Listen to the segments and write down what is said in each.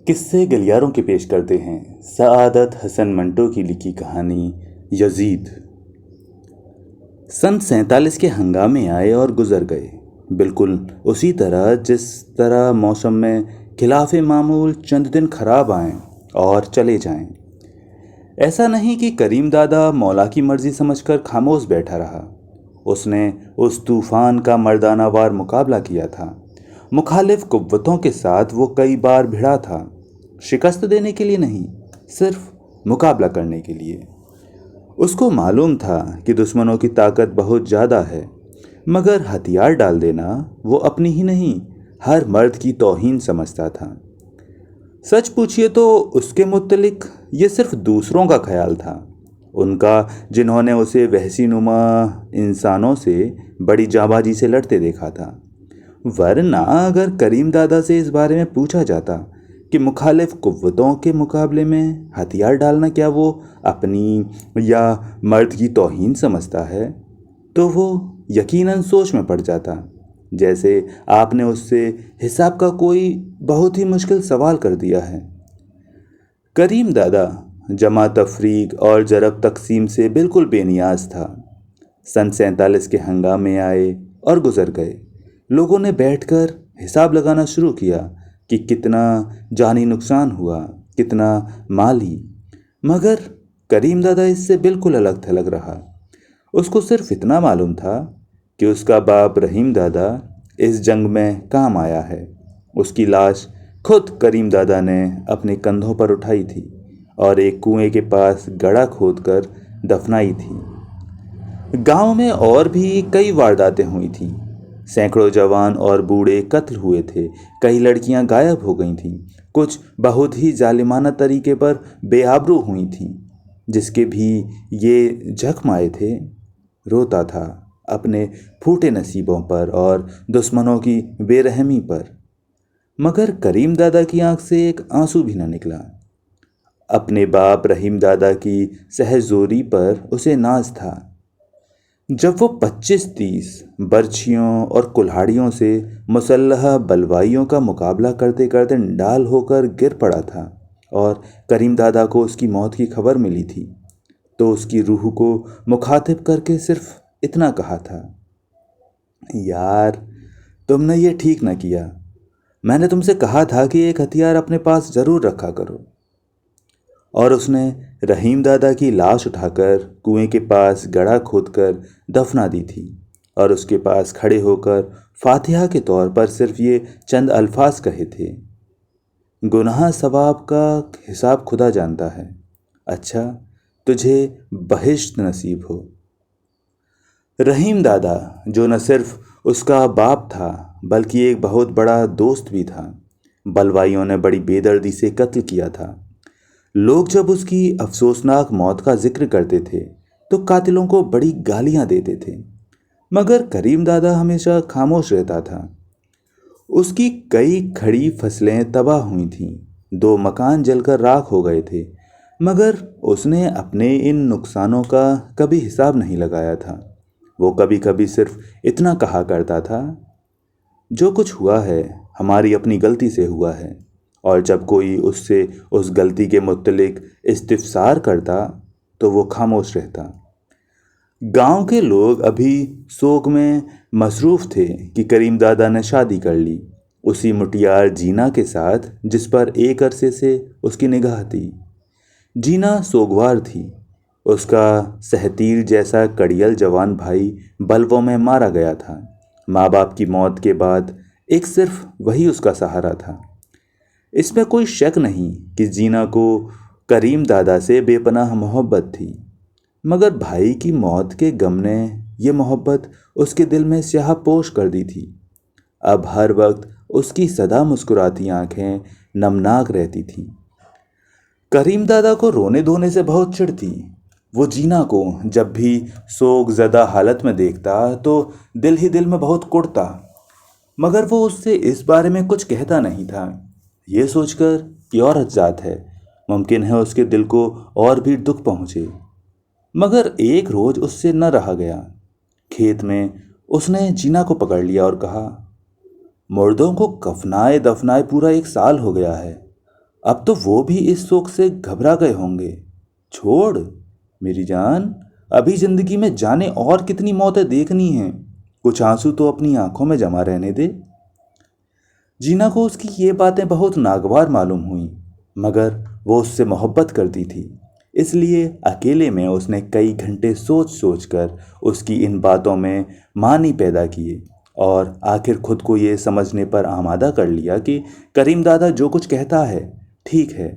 किस्से गलियारों के पेश करते हैं सआदत हसन मंटो की लिखी कहानी यजीद। सन 47 के हंगामे आए और गुजर गए, बिल्कुल उसी तरह जिस तरह मौसम में खिलाफे मामूल चंद दिन खराब आएं और चले जाएं। ऐसा नहीं कि करीम दादा मौला की मर्जी समझकर खामोश बैठा रहा। उसने उस तूफान का मर्दाना वार मुकाबला किया था। मुखालिफ कुव्वतों के साथ वो कई बार भिड़ा था, शिकस्त देने के लिए नहीं, सिर्फ मुकाबला करने के लिए। उसको मालूम था कि दुश्मनों की ताकत बहुत ज़्यादा है, मगर हथियार डाल देना वो अपनी ही नहीं, हर मर्द की तौहीन समझता था। सच पूछिए तो उसके मुत्तलिक ये सिर्फ दूसरों का ख्याल था, उनका जिन्होंने उसे वहशी नुमा इंसानों से बड़ी जाबाजी से लड़ते देखा था। वरना अगर करीम दादा से इस बारे में पूछा जाता कि मुखालिफ कुव्वतों के मुकाबले में हथियार डालना क्या वो अपनी या मर्द की तौहीन समझता है, तो वो यकीनन सोच में पड़ जाता, जैसे आपने उससे हिसाब का कोई बहुत ही मुश्किल सवाल कर दिया है। करीम दादा जमा तफरीक और जरब तकसीम से बिल्कुल बेनियाज था। सन 47 के हंगामे आए और गुजर गए। लोगों ने बैठकर हिसाब लगाना शुरू किया कि कितना जानी नुकसान हुआ, कितना माली। मगर करीम दादा इससे बिल्कुल अलग थलग रहा। उसको सिर्फ इतना मालूम था कि उसका बाप रहीम दादा इस जंग में काम आया है। उसकी लाश खुद करीम दादा ने अपने कंधों पर उठाई थी और एक कुएं के पास गड़ा खोदकर दफनाई थी। गांव में और भी कई वारदातें हुई थीं। सैकड़ों जवान और बूढ़े कत्ल हुए थे, कई लड़कियां गायब हो गई थीं, कुछ बहुत ही जालिमाना तरीके पर बेआबरू हुई थीं। जिसके भी ये जख्म आए थे, रोता था अपने फूटे नसीबों पर और दुश्मनों की बेरहमी पर। मगर करीम दादा की आंख से एक आंसू भी न निकला। अपने बाप रहीम दादा की सहजोरी पर उसे नाज था। जब वो 25-30 बर्छियों और कुल्हाड़ियों से मुसल्लह बलवाइयों का मुकाबला करते करते निडाल होकर गिर पड़ा था और करीम दादा को उसकी मौत की खबर मिली थी, तो उसकी रूह को मुखातिब करके सिर्फ इतना कहा था, यार तुमने ये ठीक न किया। मैंने तुमसे कहा था कि एक हथियार अपने पास ज़रूर रखा करो। और उसने रहीम दादा की लाश उठाकर कुएं के पास गड़ा खोदकर दफना दी थी और उसके पास खड़े होकर फातिहा के तौर पर सिर्फ ये चंद अल्फाज कहे थे, गुनाह सवाब का हिसाब खुदा जानता है, अच्छा तुझे बहिश्त नसीब हो। रहीम दादा जो न सिर्फ उसका बाप था बल्कि एक बहुत बड़ा दोस्त भी था, बलवाइयों ने बड़ी बेदर्दी से कत्ल किया था। लोग जब उसकी अफसोसनाक मौत का जिक्र करते थे तो कातिलों को बड़ी गालियां देते थे, मगर करीम दादा हमेशा खामोश रहता था। उसकी कई खड़ी फसलें तबाह हुई थीं, 2 मकान जलकर राख हो गए थे, मगर उसने अपने इन नुकसानों का कभी हिसाब नहीं लगाया था। वो कभी कभी सिर्फ इतना कहा करता था, जो कुछ हुआ है हमारी अपनी गलती से हुआ है। और जब कोई उससे उस गलती के मुत्तलिक इस्तिफसार करता तो वो खामोश रहता। गांव के लोग अभी सोग में मसरूफ थे कि करीम दादा ने शादी कर ली, उसी मुटियार जीना के साथ जिस पर एक अरसे से उसकी निगाह थी। जीना सोगवार थी। उसका सहतील जैसा कड़ियल जवान भाई बलवों में मारा गया था। माँ बाप की मौत के बाद एक सिर्फ वही उसका सहारा था। इसमें कोई शक नहीं कि जीना को करीम दादा से बेपनाह मोहब्बत थी, मगर भाई की मौत के गम ने यह मोहब्बत उसके दिल में स्याह पोश कर दी थी। अब हर वक्त उसकी सदा मुस्कुराती आंखें नमनाक रहती थीं। करीम दादा को रोने धोने से बहुत चिढ़ थी। वो जीना को जब भी सोग ज़दा हालत में देखता तो दिल ही दिल में बहुत कुढ़ता, मगर वो उससे इस बारे में कुछ कहता नहीं था, ये सोचकर कि औरत जात है, मुमकिन है उसके दिल को और भी दुख पहुँचे। मगर एक रोज उससे न रहा गया। खेत में उसने जीना को पकड़ लिया और कहा, मुर्दों को कफनाए दफनाए पूरा 1 साल हो गया है, अब तो वो भी इस शोक से घबरा गए होंगे। छोड़ मेरी जान, अभी जिंदगी में जाने और कितनी मौतें देखनी हैं। कुछ आंसू तो अपनी आंखों में जमा रहने दे। जीना को उसकी ये बातें बहुत नागवार मालूम हुई, मगर वो उससे मोहब्बत करती थी। इसलिए अकेले में उसने कई घंटे सोच सोच कर उसकी इन बातों में मानी पैदा किए और आखिर खुद को ये समझने पर आमादा कर लिया कि करीम दादा जो कुछ कहता है ठीक है।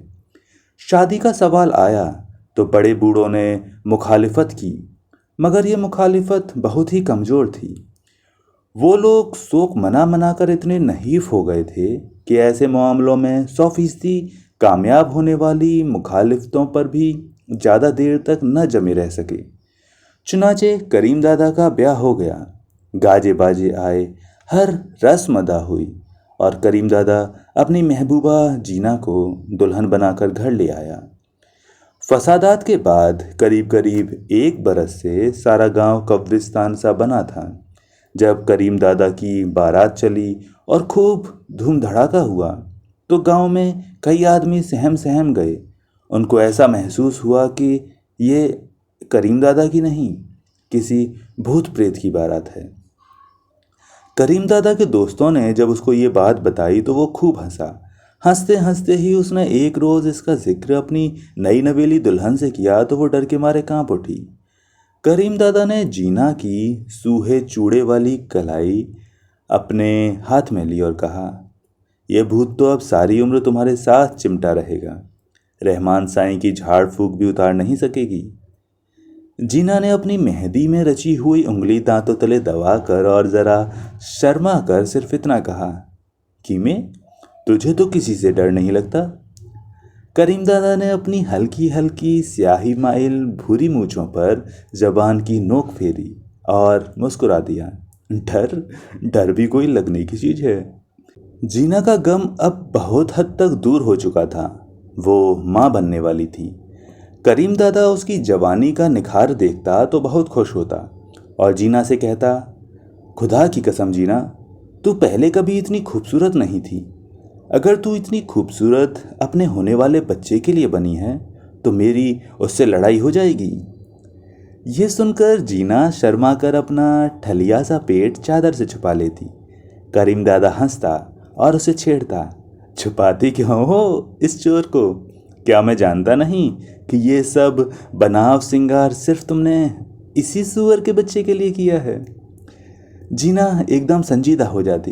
शादी का सवाल आया तो बड़े बूढ़ों ने मुखालिफत की, मगर ये मुखालिफत बहुत ही कमज़ोर थी। वो लोग शोक मना मना कर इतने नहीफ हो गए थे कि ऐसे मामलों में 100% कामयाब होने वाली मुखालिफतों पर भी ज़्यादा देर तक न जमे रह सके। चुनाचे करीम दादा का ब्याह हो गया। गाजे बाजे आए, हर रस्म अदा हुई और करीम दादा अपनी महबूबा जीना को दुल्हन बनाकर घर ले आया। फसादात के बाद करीब करीब 1 बरस से सारा गांव कब्रिस्तान सा बना था। जब करीम दादा की बारात चली और खूब धूम धड़ाका हुआ तो गांव में कई आदमी सहम सहम गए। उनको ऐसा महसूस हुआ कि ये करीम दादा की नहीं, किसी भूत प्रेत की बारात है। करीम दादा के दोस्तों ने जब उसको ये बात बताई तो वो खूब हंसा। हंसते हंसते ही उसने एक रोज़ इसका जिक्र अपनी नई नवेली दुल्हन से किया तो वो डर के मारे कांप उठी। करीम दादा ने जीना की सूहे चूड़े वाली कलाई अपने हाथ में ली और कहा, यह भूत तो अब सारी उम्र तुम्हारे साथ चिमटा रहेगा। रहमान साईं की झाड़ फूक भी उतार नहीं सकेगी। जीना ने अपनी मेहंदी में रची हुई उंगली दांतों तले दबा कर और जरा शर्मा कर सिर्फ इतना कहा, कीमे तुझे तो किसी से डर नहीं लगता। करीम दादा ने अपनी हल्की हल्की स्याही माइल भूरी मूंछों पर जबान की नोक फेरी और मुस्कुरा दिया। डर डर भी कोई लगने की चीज है। जीना का गम अब बहुत हद तक दूर हो चुका था। वो माँ बनने वाली थी। करीम दादा उसकी जवानी का निखार देखता तो बहुत खुश होता और जीना से कहता, खुदा की कसम जीना, तू पहले कभी इतनी खूबसूरत नहीं थी। अगर तू इतनी खूबसूरत अपने होने वाले बच्चे के लिए बनी है तो मेरी उससे लड़ाई हो जाएगी। ये सुनकर जीना शर्मा कर अपना ठलिया सा पेट चादर से छुपा लेती। करीम दादा हंसता और उसे छेड़ता, छुपाती क्यों हो इस चोर को? क्या मैं जानता नहीं कि ये सब बनाव सिंगार सिर्फ तुमने इसी सुअर के बच्चे के लिए किया है? जीना एकदम संजीदा हो जाती।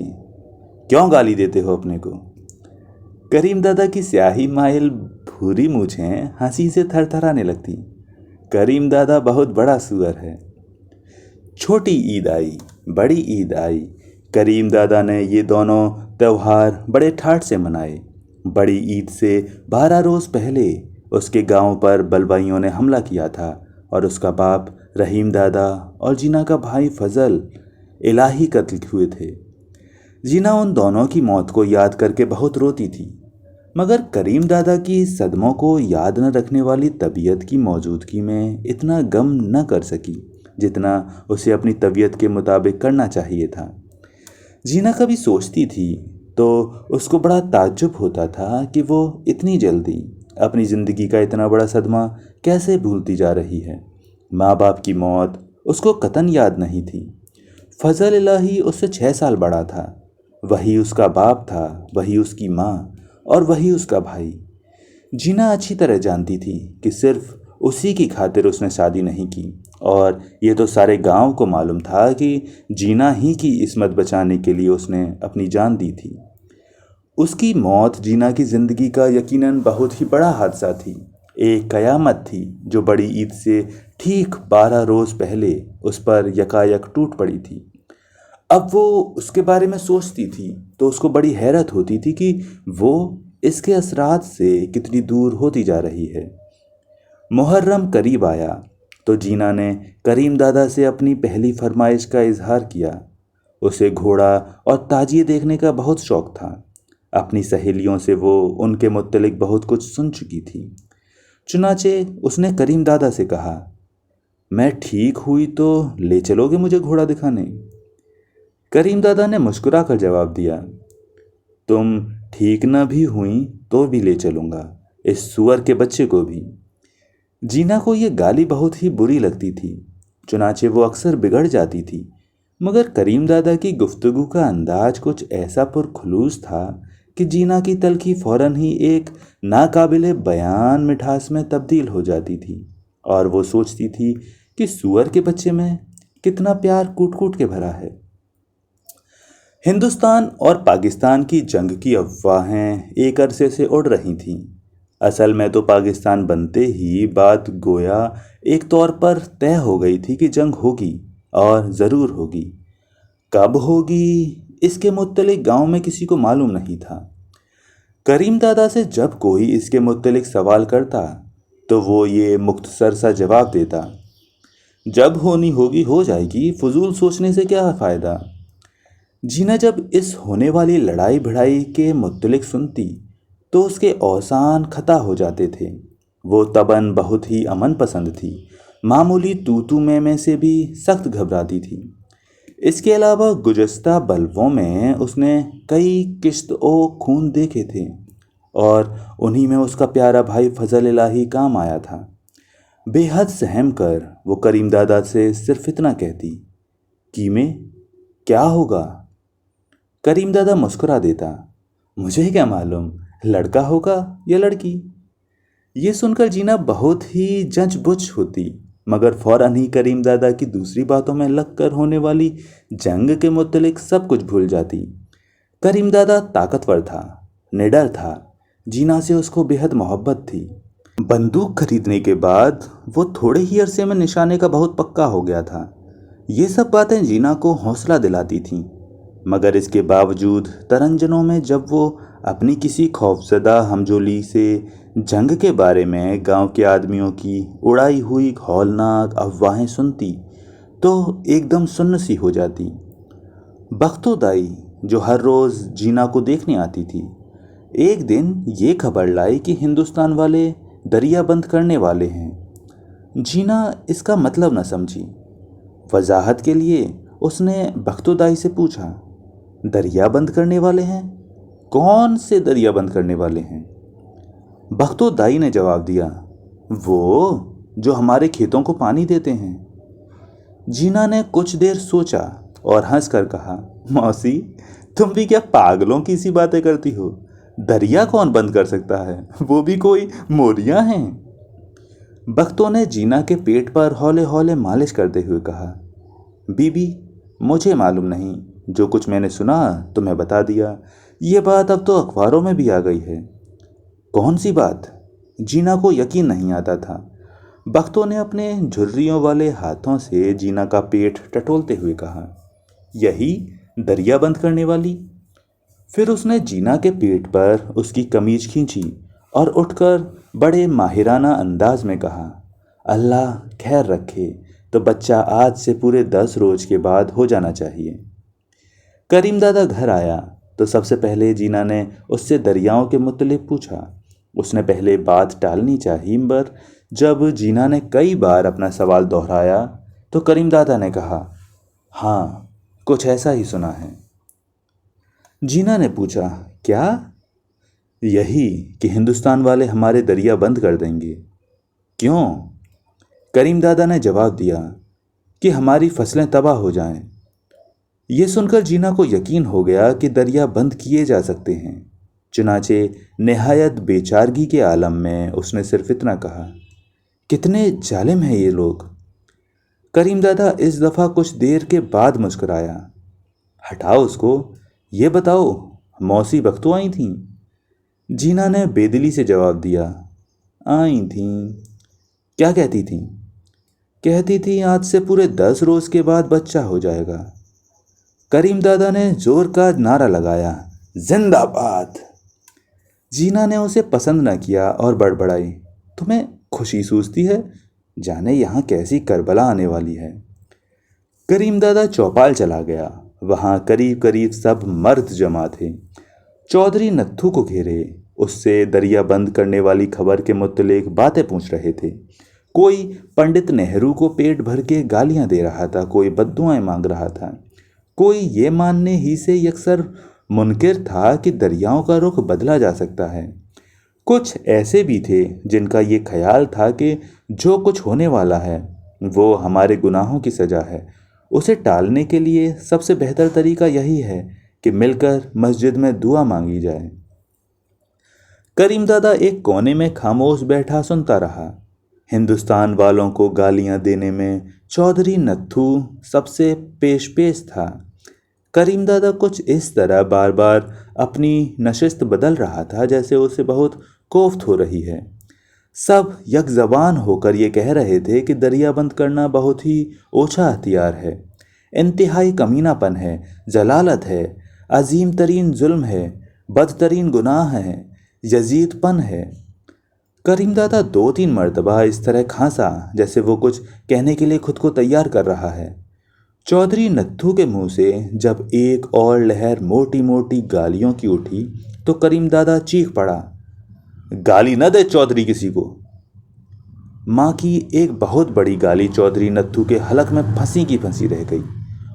क्यों गाली देते हो अपने को? करीम दादा की स्याही माइल भूरी मूछें हंसी से थरथराने लगती। करीम दादा बहुत बड़ा सुअर है। छोटी ईद आई, बड़ी ईद आई। करीम दादा ने ये दोनों त्यौहार बड़े ठाठ से मनाए। बड़ी ईद से 12 रोज़ पहले उसके गांव पर बलवाइयों ने हमला किया था और उसका बाप रहीम दादा और जीना का भाई फजल इलाही कत्ल हुए थे। जीना उन दोनों की मौत को याद करके बहुत रोती थी, मगर करीम दादा की सदमों को याद न रखने वाली तबीयत की मौजूदगी में इतना गम न कर सकी जितना उसे अपनी तबीयत के मुताबिक करना चाहिए था। जीना कभी सोचती थी तो उसको बड़ा ताज्जुब होता था कि वो इतनी जल्दी अपनी ज़िंदगी का इतना बड़ा सदमा कैसे भूलती जा रही है। माँ बाप की मौत उसको कतन याद नहीं थी। फजल इलाही उससे 6 साल बड़ा था। वही उसका बाप था, वही उसकी माँ और वही उसका भाई। जीना अच्छी तरह जानती थी कि सिर्फ उसी की खातिर उसने शादी नहीं की और ये तो सारे गांव को मालूम था कि जीना ही की इस्मत बचाने के लिए उसने अपनी जान दी थी। उसकी मौत जीना की ज़िंदगी का यकीनन बहुत ही बड़ा हादसा थी। एक कयामत थी जो बड़ी ईद से ठीक 12 रोज़ पहले उस पर यकायक टूट पड़ी थी। अब वो उसके बारे में सोचती थी तो उसको बड़ी हैरत होती थी कि वो इसके असरात से कितनी दूर होती जा रही है। मुहर्रम करीब आया तो जीना ने करीम दादा से अपनी पहली फरमाइश का इजहार किया। उसे घोड़ा और ताजिए देखने का बहुत शौक था। अपनी सहेलियों से वो उनके मुत्तलिक बहुत कुछ सुन चुकी थी। चुनाचे उसने करीम दादा से कहा, मैं ठीक हुई तो ले चलोगे मुझे घोड़ा दिखाने? करीम दादा ने मुस्कुरा कर जवाब दिया, तुम ठीक न भी हुई तो भी ले चलूँगा, इस सुअर के बच्चे को भी। जीना को ये गाली बहुत ही बुरी लगती थी, चुनाचे वो अक्सर बिगड़ जाती थी। मगर करीम दादा की गुफ्तगू का अंदाज कुछ ऐसा पुरखुलूस था कि जीना की तलखी फौरन ही एक नाकाबिले बयान मिठास में तब्दील हो जाती थी, और वो सोचती थी कि सुअर के बच्चे में कितना प्यार कूट कूट के भरा है। हिंदुस्तान और पाकिस्तान की जंग की अफवाहें एक अरसे से उड़ रही थीं। असल में तो पाकिस्तान बनते ही बात गोया एक तौर पर तय हो गई थी कि जंग होगी, और ज़रूर होगी। कब होगी इसके मुत्तलिक गांव में किसी को मालूम नहीं था। करीम दादा से जब कोई इसके मुत्तलिक सवाल करता तो वो ये मुख्तसर सा जवाब देता, जब होनी होगी हो जाएगी, फजूल सोचने से क्या फ़ायदा। जीना जब इस होने वाली लड़ाई भिड़ाई के मुत्तलिक सुनती तो उसके औसान खता हो जाते थे। वो तबन बहुत ही अमन पसंद थी, मामूली तू में से भी सख्त घबराती थी। इसके अलावा गुज़श्ता बल्बों में उसने कई किश्त ओ खून देखे थे, और उन्हीं में उसका प्यारा भाई फजल इलाही काम आया था। बेहद सहम कर वो करीम दादा से सिर्फ इतना कहती, कीमे क्या होगा। करीम दादा मुस्कुरा देता, मुझे क्या मालूम, लड़का होगा या लड़की। ये सुनकर जीना बहुत ही जंच-बुच होती, मगर फौरन ही करीम दादा की दूसरी बातों में लगकर होने वाली जंग के मुत्तलिक सब कुछ भूल जाती। करीम दादा ताकतवर था, निडर था, जीना से उसको बेहद मोहब्बत थी। बंदूक खरीदने के बाद वो थोड़े ही अरसे में निशाने का बहुत पक्का हो गया था। ये सब बातें जीना को हौसला दिलाती थीं, मगर इसके बावजूद तरंजनों में जब वो अपनी किसी खौफजदा हमजोली से जंग के बारे में गांव के आदमियों की उड़ाई हुई हौलनाक अफवाहें सुनती तो एकदम सुन्न सी हो जाती। बख्तो दाई जो हर रोज़ जीना को देखने आती थी, एक दिन ये खबर लाई कि हिंदुस्तान वाले दरिया बंद करने वाले हैं। जीना इसका मतलब न समझी। वजाहत के लिए उसने बख्तो दाई से पूछा, दरिया बंद करने वाले हैं? कौन से दरिया बंद करने वाले हैं? बख्तो दाई ने जवाब दिया, वो जो हमारे खेतों को पानी देते हैं। जीना ने कुछ देर सोचा और हंस कर कहा, मौसी तुम भी क्या पागलों की सी बातें करती हो। दरिया कौन बंद कर सकता है, वो भी कोई मोरियां हैं। बख्तो ने जीना के पेट पर हौले हौले मालिश करते हुए कहा, बीबी मुझे मालूम नहीं, जो कुछ मैंने सुना तुम्हें बता दिया। ये बात अब तो अखबारों में भी आ गई है। कौन सी बात? जीना को यकीन नहीं आता था। बख्तो ने अपने झुर्रियों वाले हाथों से जीना का पेट टटोलते हुए कहा, यही दरिया बंद करने वाली। फिर उसने जीना के पेट पर उसकी कमीज खींची और उठकर बड़े माहिराना अंदाज में कहा, अल्लाह खैर रखे तो बच्चा आज से पूरे 10 रोज के बाद हो जाना चाहिए। करीम दादा घर आया तो सबसे पहले जीना ने उससे दरियाओं के मुतल्लिक पूछा। उसने पहले बात टालनी चाहिए, पर जब जीना ने कई बार अपना सवाल दोहराया तो करीम दादा ने कहा, हाँ कुछ ऐसा ही सुना है। जीना ने पूछा, क्या? यही कि हिंदुस्तान वाले हमारे दरिया बंद कर देंगे। क्यों? करीम दादा ने जवाब दिया कि हमारी फसलें तबाह हो जाएं। ये सुनकर जीना को यकीन हो गया कि दरिया बंद किए जा सकते हैं। चुनाचे निहायत बेचारगी के आलम में उसने सिर्फ इतना कहा, कितने जालिम हैं ये लोग। करीम दादा इस दफ़ा कुछ देर के बाद मुस्कुराया। हटाओ उसको, ये बताओ मौसी बख्तो आई थीं? जीना ने बेदिली से जवाब दिया, आई थीं। क्या कहती थीं? कहती थी आज से पूरे 10 रोज के बाद बच्चा हो जाएगा। करीम दादा ने जोर का नारा लगाया, जिंदाबाद। जीना ने उसे पसंद न किया और बड़बड़ाई, तुम्हें खुशी सूझती है? जाने यहाँ कैसी करबला आने वाली है। करीम दादा चौपाल चला गया। वहाँ करीब करीब सब मर्द जमा थे। चौधरी नत्थू को घेरे उससे दरिया बंद करने वाली खबर के मुतल्लिक बातें पूछ रहे थे। कोई पंडित नेहरू को पेट भर के गालियां दे रहा था, कोई बद्दुआएं मांग रहा था, कोई ये मानने ही से यकसर मुनकिर था कि दरियाओं का रुख बदला जा सकता है। कुछ ऐसे भी थे जिनका ये ख्याल था कि जो कुछ होने वाला है वो हमारे गुनाहों की सज़ा है। उसे टालने के लिए सबसे बेहतर तरीका यही है कि मिलकर मस्जिद में दुआ मांगी जाए। करीम दादा एक कोने में खामोश बैठा सुनता रहा। हिंदुस्तान वालों को गालियां देने में चौधरी नत्थू सबसे पेश पेश था। करीम दादा कुछ इस तरह बार बार अपनी नशिस्त बदल रहा था जैसे उसे बहुत कोफ्त हो रही है। सब यकजबान होकर ये कह रहे थे कि दरिया बंद करना बहुत ही ओछा हथियार है, इंतहाई कमीनापन है, जलालत है, अजीम तरीन जुल्म है, बदतरीन गुनाह है, यजीदपन है। करीम दादा 2-3 मरतबा इस तरह खांसा जैसे वो कुछ कहने के लिए खुद को तैयार कर रहा है। चौधरी नत्थू के मुंह से जब एक और लहर मोटी मोटी गालियों की उठी तो करीम दादा चीख पड़ा, गाली न दे चौधरी किसी को। माँ की एक बहुत बड़ी गाली चौधरी नत्थू के हलक में फंसी की फंसी रह गई।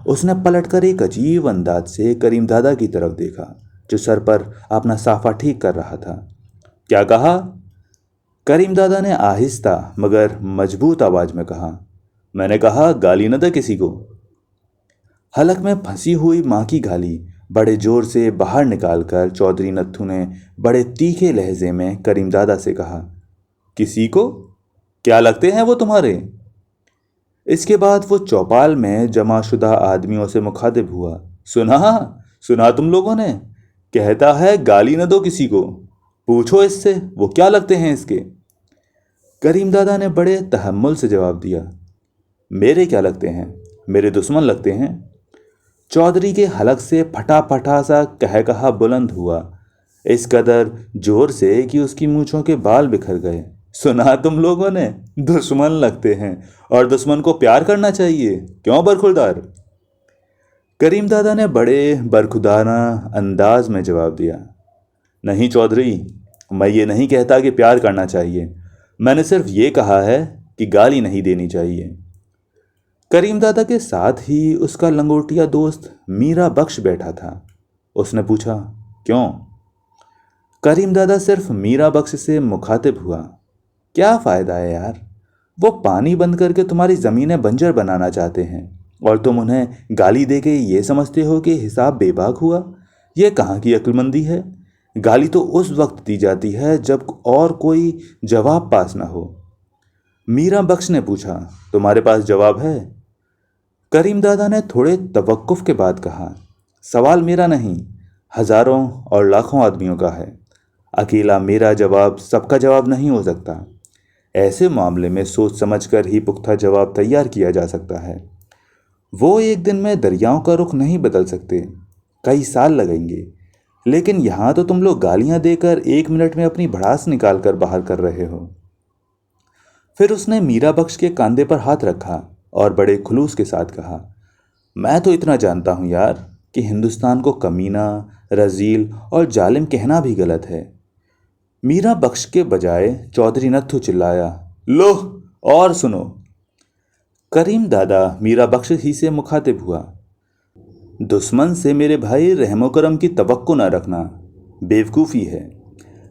उसने पलटकर एक अजीब अंदाज से करीम दादा की तरफ देखा जो सर पर अपना साफा ठीक कर रहा था। क्या कहा? करीम दादा ने आहिस्ता मगर मजबूत आवाज में कहा, मैंने कहा गाली न दे किसी को। हलक में फंसी हुई माँ की गाली बड़े जोर से बाहर निकालकर चौधरी नत्थू ने बड़े तीखे लहजे में करीम दादा से कहा, किसी को? क्या लगते हैं वो तुम्हारे? इसके बाद वो चौपाल में जमाशुदा आदमियों से मुखातिब हुआ, सुना सुना तुम लोगों ने? कहता है गाली न दो किसी को, पूछो इससे वो क्या लगते हैं इसके। करीम दादा ने बड़े तहम्मुल से जवाब दिया, मेरे क्या लगते हैं? मेरे दुश्मन लगते हैं। चौधरी के हलक से फटा फटा सा कह कहा बुलंद हुआ, इस कदर जोर से कि उसकी मूंछों के बाल बिखर गए। सुना तुम लोगों ने? दुश्मन लगते हैं और दुश्मन को प्यार करना चाहिए, क्यों बरखुरदार? करीम दादा ने बड़े बरखुदाना अंदाज में जवाब दिया, नहीं चौधरी, मैं ये नहीं कहता कि प्यार करना चाहिए, मैंने सिर्फ ये कहा है कि गाली नहीं देनी चाहिए। करीम दादा के साथ ही उसका लंगोटिया दोस्त मीरा बख्श बैठा था। उसने पूछा, क्यों? करीम दादा सिर्फ मीरा बख्श से मुखातिब हुआ, क्या फ़ायदा है यार, वो पानी बंद करके तुम्हारी ज़मीनें बंजर बनाना चाहते हैं और तुम उन्हें गाली दे के ये समझते हो कि हिसाब बेबाक हुआ। ये कहाँ की अक्लमंदी है? गाली तो उस वक्त दी जाती है जब और कोई जवाब पास ना हो। मीरा बख्श ने पूछा, तुम्हारे पास जवाब है? करीम दादा ने थोड़े तवक्कुफ के बाद कहा, सवाल मेरा नहीं, हजारों और लाखों आदमियों का है। अकेला मेरा जवाब सबका जवाब नहीं हो सकता। ऐसे मामले में सोच समझकर ही पुख्ता जवाब तैयार किया जा सकता है। वो एक दिन में दरियाओं का रुख नहीं बदल सकते, कई साल लगेंगे। लेकिन यहाँ तो तुम लोग गालियाँ देकर 1 मिनट में अपनी भड़ास निकाल कर बाहर कर रहे हो। फिर उसने मीरा बख्श के कंधे पर हाथ रखा और बड़े खुलूस के साथ कहा, मैं तो इतना जानता हूँ यार कि हिंदुस्तान को कमीना, रजील और जालिम कहना भी गलत है। मीरा बख्श के बजाय चौधरी नत्थू चिल्लाया, लो और सुनो। करीम दादा मीरा बख्श ही से मुखातिब हुआ, दुश्मन से मेरे भाई रहमो करम की तवक्को न रखना बेवकूफ़ी है।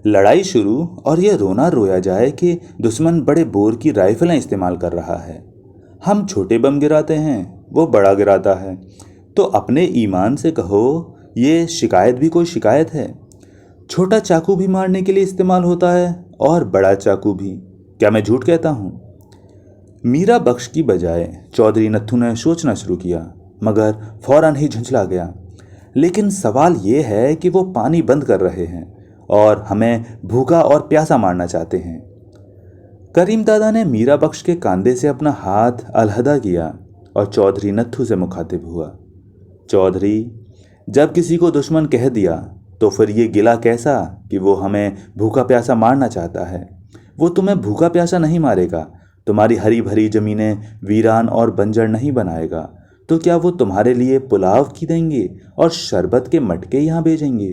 लड़ाई शुरू और यह रोना रोया जाए कि दुश्मन बड़े बोर की राइफलें इस्तेमाल कर रहा है। हम छोटे बम गिराते हैं, वो बड़ा गिराता है। तो अपने ईमान से कहो, ये शिकायत भी कोई शिकायत है? छोटा चाकू भी मारने के लिए इस्तेमाल होता है और बड़ा चाकू भी। क्या मैं झूठ कहता हूँ? मीरा बख्श की बजाय चौधरी नत्थू ने सोचना शुरू किया, मगर फौरन ही झुंझला गया। लेकिन सवाल ये है कि वो पानी बंद कर रहे हैं और हमें भूखा और प्यासा मारना चाहते हैं। करीम दादा ने मीरा बख्श के कंधे से अपना हाथ अलहदा किया और चौधरी नत्थू से मुखातिब हुआ, चौधरी, जब किसी को दुश्मन कह दिया तो फिर ये गिला कैसा कि वो हमें भूखा प्यासा मारना चाहता है। वो तुम्हें भूखा प्यासा नहीं मारेगा, तुम्हारी हरी भरी ज़मीनें वीरान और बंजर नहीं बनाएगा। तो क्या वो तुम्हारे लिए पुलाव की देंगे और शरबत के मटके यहाँ भेजेंगे?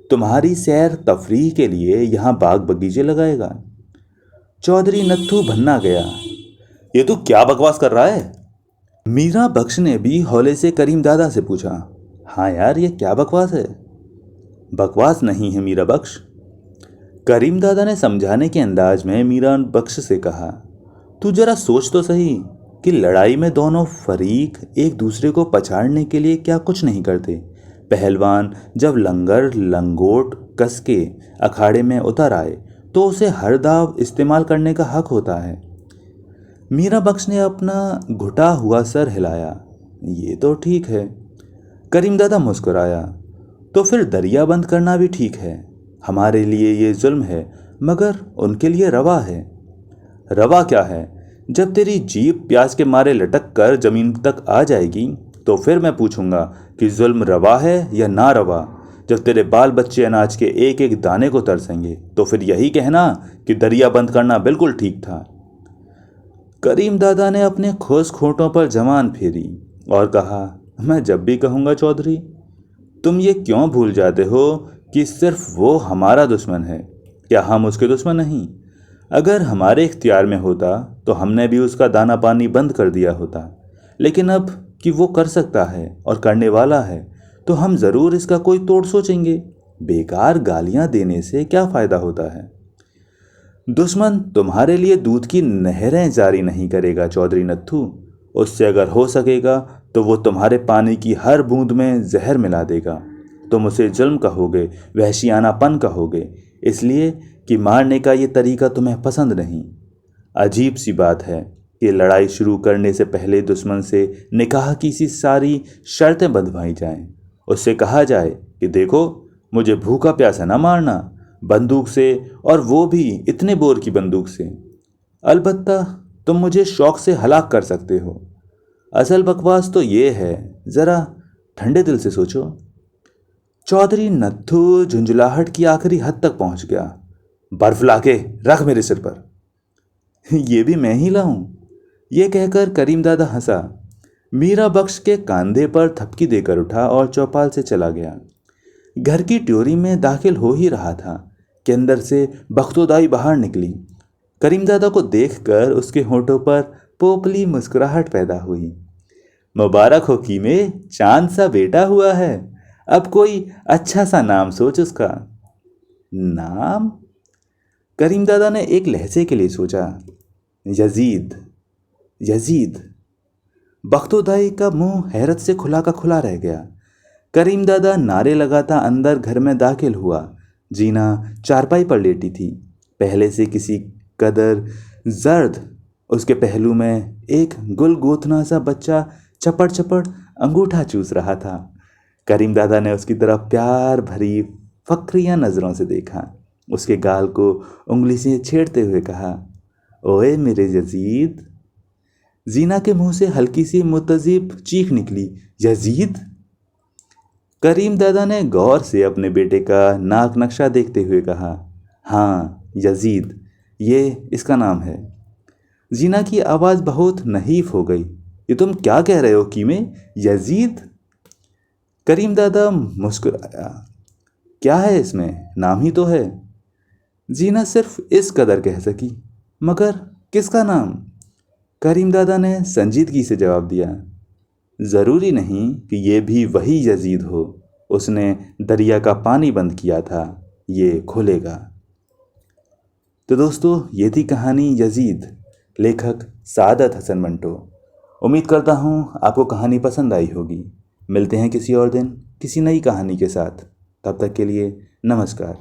तुम्हारी सैर तफरीह के लिए यहाँ बाग बगीचे लगाएगा? चौधरी नत्थू भन्ना गया, ये तू क्या बकवास कर रहा है? मीरा बख्श ने भी हौले से करीम दादा से पूछा, हाँ यार, ये क्या बकवास है? बकवास नहीं है मीरा बख्श। करीम दादा ने समझाने के अंदाज में मीरा बख्श से कहा, तू जरा सोच तो सही कि लड़ाई में दोनों फरीक एक दूसरे को पछाड़ने के लिए क्या कुछ नहीं करते। पहलवान जब लंगर लंगोट कस के अखाड़े में उतर आए तो उसे हर दाव इस्तेमाल करने का हक होता है। मीरा बख्श ने अपना घुटा हुआ सर हिलाया। ये तो ठीक है। करीम दादा मुस्कुराया। तो फिर दरिया बंद करना भी ठीक है। हमारे लिए ये जुल्म है मगर उनके लिए रवा है। रवा क्या है? जब तेरी जीभ प्यास के मारे लटक कर जमीन तक आ जाएगी तो फिर मैं पूछूंगा कि जुल्म रवा है या ना रवा। जब तेरे बाल बच्चे अनाज के एक एक दाने को तरसेंगे तो फिर यही कहना कि दरिया बंद करना बिल्कुल ठीक था। करीम दादा ने अपने ठोस होठों पर जबान फेरी और कहा, मैं जब भी कहूँगा चौधरी। तुम ये क्यों भूल जाते हो कि सिर्फ वो हमारा दुश्मन है, क्या हम उसके दुश्मन नहीं? अगर हमारे इख्तियार में होता तो हमने भी उसका दाना पानी बंद कर दिया होता, लेकिन अब कि वो कर सकता है और करने वाला है तो हम ज़रूर इसका कोई तोड़ सोचेंगे। बेकार गालियां देने से क्या फ़ायदा होता है? दुश्मन तुम्हारे लिए दूध की नहरें जारी नहीं करेगा चौधरी नत्थू। उससे अगर हो सकेगा तो वो तुम्हारे पानी की हर बूंद में जहर मिला देगा। तुम उसे जुल्म कहोगे, वहशियानापन कहोगे, इसलिए कि मारने का ये तरीका तुम्हें पसंद नहीं। अजीब सी बात है कि लड़ाई शुरू करने से पहले दुश्मन से निकाह की सी सारी शर्तें बंधवाई जाएं। उससे कहा जाए कि देखो, मुझे भूखा प्यासा ना मारना, बंदूक से, और वो भी इतने बोर की बंदूक से। अलबत्ता तुम मुझे शौक से हलाक कर सकते हो। असल बकवास तो ये है, ज़रा ठंडे दिल से सोचो। चौधरी नत्थू झुंझलाहट की आखिरी हद तक पहुंच गया। बर्फ लाके रख मेरे सिर पर। ये भी मैं ही लाऊं? ये कहकर करीम दादा हंसा। मीरा बख्श के कंधे पर थपकी देकर उठा और चौपाल से चला गया। घर की ट्योरी में दाखिल हो ही रहा था कि अंदर से बख्तोदाई बाहर निकली। करीम दादा को देखकर उसके होठों पर पोपली मुस्कुराहट पैदा हुई। मुबारक हो कीमे, चांद सा बेटा हुआ है। अब कोई अच्छा सा नाम सोच उसका। नाम? करीम दादा ने एक लहजे के लिए सोचा। यजीद। यजीद। बख्तोदाई का मुंह हैरत से खुला का खुला रह गया। करीम दादा नारे लगाता अंदर घर में दाखिल हुआ। जीना चारपाई पर लेटी थी, पहले से किसी कदर जर्द। उसके पहलू में एक गुल गोथना सा बच्चा चपड़ चपड़ अंगूठा चूस रहा था। करीम दादा ने उसकी तरफ प्यार भरी फक्रिया नज़रों से देखा। उसके गाल को उंगली से छेड़ते हुए कहा, ओए मेरे यजीद। जीना के मुंह से हल्की सी मुतज़िब चीख निकली, यजीद? करीम दादा ने गौर से अपने बेटे का नाक नक्शा देखते हुए कहा, हाँ यजीद, ये इसका नाम है। जीना की आवाज़ बहुत नहीफ हो गई। ये तुम क्या कह रहे हो कीमे? यजीद? करीम दादा मुस्कुराया। क्या है इसमें, नाम ही तो है। जीना सिर्फ इस कदर कह सकी, मगर किसका नाम? करीम दादा ने संजीदगी से जवाब दिया, ज़रूरी नहीं कि ये भी वही यजीद हो। उसने दरिया का पानी बंद किया था, ये खुलेगा। तो दोस्तों, ये थी कहानी यजीद, लेखक सादत हसन मंटो। उम्मीद करता हूँ आपको कहानी पसंद आई होगी। मिलते हैं किसी और दिन किसी नई कहानी के साथ। तब तक के लिए नमस्कार।